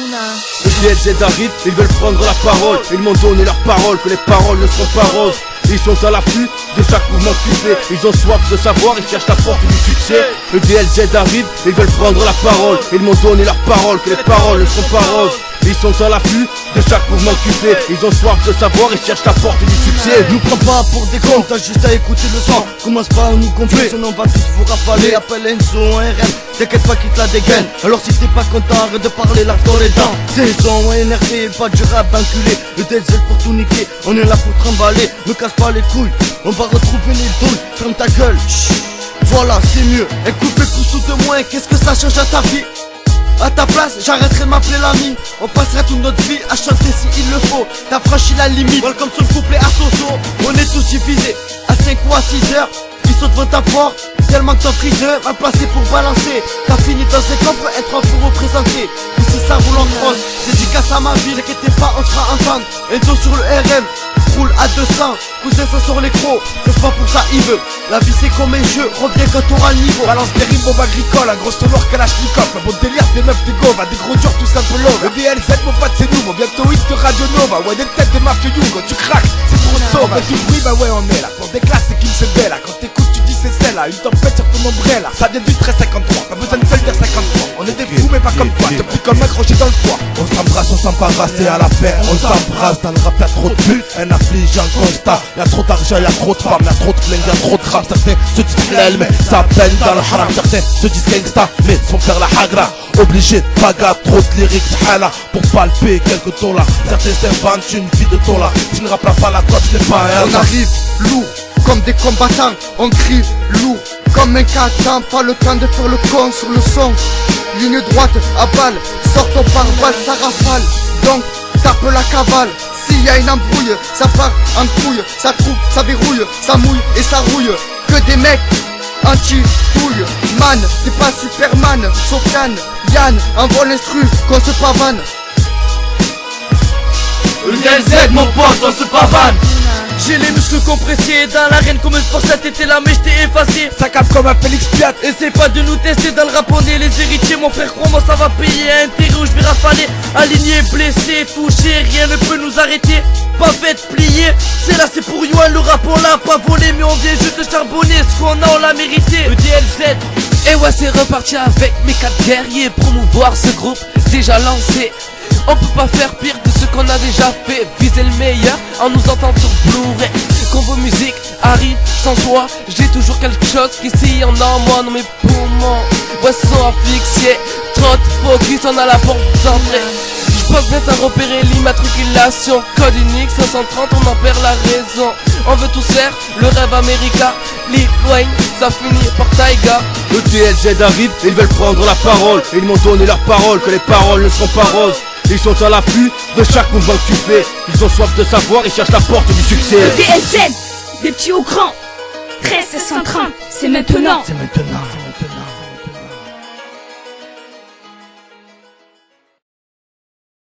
Le DLZ arrive, ils veulent prendre la parole. Ils m'ont donné leur parole, que les paroles ne seront pas roses. Ils sont à l'affût de chaque mouvement que tu fais. Ils ont soif de savoir, ils cherchent la porte du succès. Le DLZ arrive, ils veulent prendre la parole. Ils m'ont donné leur parole, que les paroles ne seront pas roses. Ils sont à l'affût de chaque mouvement que tu fais. Ils ont soif de savoir, ils cherchent la porte du succès. Nous prends pas pour des cons, t'as juste à écouter le son. Commence pas à nous gonfler, sinon on va tous vous rafaler. Appelle Enzo, un RM, t'inquiète pas qu'il te la dégaine. Alors si t'es pas content, arrête de parler là dans les dents. Saison énervé, pas du rap enculé. Le DLZ pour tout niquer, on est là pour trimballer. Me casse pas les couilles, on va retrouver les douilles. Ferme ta gueule, chut. Voilà c'est mieux. Écoute le coup sous de moins, qu'est-ce que ça change à ta vie? À ta place, j'arrêterai de m'appeler l'ami. On passera toute notre vie à chanter si il le faut. T'as franchi la limite, welcome sur le couplet à Soso. On est tous divisés, à 5 ou à 6 heures. Ils sont devant ta porte, tellement que t'en pris deux, mal placé pour balancer. T'as fini dans ces coffres, être en pour représenter. Ici ça roule en crosse, dédicace à ma vie, n'inquiétez pas, on sera ensemble. Enzo sur le RM, roule à 200. Cousin ça sur les crocs, c'est pas pour ça il veut. La vie c'est comme un jeu, reviens quand t'auras le niveau. Balance des rimes bombe agricole, un gros sonore Kalachnikov. Un bon délire, des meufs, des gova, des gros durs tout simplement. Le DLZ mon pote c'est nouveau, bientôt hit de Radio Nova. Ouais des têtes de Mafia Yugo, tu craques, c'est trop sauve. Du bruit bah ouais on est là, pour des classes c'est qu'il se belle là. Quand t'écoutes tu dis c'est celle-là, une tempête sur ton ombrelle là. Ça vient du 1353, pas besoin de faire dire 53. On est des fous mais pas comme toi, depuis comme un crochet dans le foie. On s'embrasse, on s'embarrasse et à la paix on s'embrasse. Dans le rap y'a trop de buts, un afflige, un constat. Y'a trop d'argent, y'a trop de femmes, y'a trop de flingues, y'a trop de rap. Certains se disent halal mais ça peine dans le haram. Certains se disent gangsta mais sont faire la hagra. Obligé de bagarre, trop de lyrics hala pour palper quelques dollars. Certains s'inventent une vie de tola. Tu ne rappelles pas la côte, ce n'est pas un. On arrive lourd comme des combattants, on crie lourd comme un catin. Pas le temps de faire le con sur le son. Ligne droite à balle, sort ton pare-balles, ça rafale. Donc tape la cavale. S'il y a une embrouille, ça part en couille. Ça coupe, ça verrouille, ça mouille et ça rouille. Que des mecs anti-douille. Man, t'es pas Superman. Sofiane, Yann, envoie l'instru qu'on se pavane. Le DLZ mon pote, on se pavane. J'ai les muscles compressés dans l'arène comme une forcette était là mais j't'ai effacé. Ça capte comme un Félix Piat. Essaie pas de nous tester dans le rap, on est les héritiers. Mon frère crois-moi ça va payer un terreau, je vais rafaler. Aligné, blessé, touché, rien ne peut nous arrêter. Pas fait plier, c'est là c'est pour Yoann. Le rap on l'a pas volé mais on vient juste de charbonner. Ce qu'on a on l'a mérité. Le DLZ. Et ouais c'est reparti avec mes 4 guerriers. Promouvoir ce groupe déjà lancé. On peut pas faire pire de ce qu'on a déjà fait. Viser le meilleur en nous entendant sur Blu-ray. Combo musique arrive sans soi. J'ai toujours quelque chose qui s'y en a moi dans mes poumons. Boisson asphyxiée, trop de focus, on a la porte d'entrée. J'pense bien à repérer l'immatriculation. Code unique 530, on en perd la raison. On veut tous faire le rêve américain. Lil Wayne, ça finit par Taiga. Le DLZ arrive, ils veulent prendre la parole. Ils m'ont donné leur parole, que les paroles ne seront pas roses. Ils sont à l'affût de chaque mouvement que tu fais. Ils ont soif de savoir, ils cherchent la porte du succès. Le DLZ, des petits au grand. 13 130, c'est maintenant. C'est maintenant.